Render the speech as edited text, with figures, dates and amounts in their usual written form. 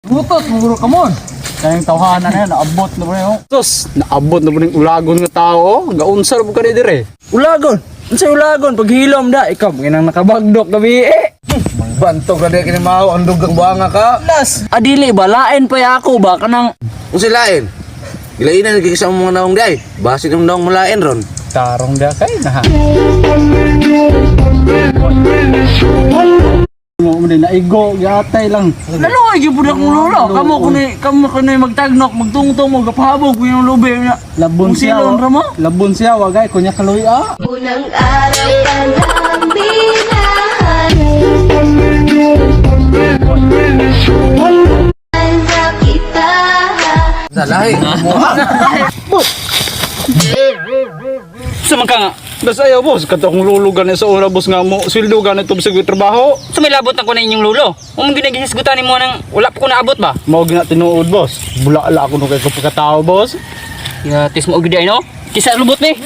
Butot, muguro ka mon. Kayang tawhanan na yan, naabot na po rin. Sus, naabot na po ng ulagon nga tao. Gaunsar po ka na dire. Ulagon! Ano sa ulagon? Paghilom da, ikaw, ginang nakabagdok gabi eh. Banto ka di kinimaw, ang dugang buhanga ka. Las! Adili ba, lain pa ya ako ba? Kanang... Kung silain, ilainan nagkikisa mo mga naong day. Basit yung naong malain ron. Tarong da kay na ha. Mo din naigo, yatay lang. Naluoy gyud pud akong lolo. Kamo kuno magtagnok, magtungtong mo gapahabog yung lubi na. Labon siya. Silon ra mo. Labon siya, wagay, kunya kaloy ah. Unang araw pa lang binahan na kita. Salahi. Sa man ka nga. Das ayaw boss, kato akong lulugan na sa ora boss nga mo. Sildugan na ito sa trabaho. Sa may labot na ko na inyong lulo. Kung ginagisgutan mo nang wala pa ko naabot ba? Mao gina tinuod boss. Bula-ala ako nung kay kapagkatao boss. Ya, tis mo ugiday no? Kisa lubot ni.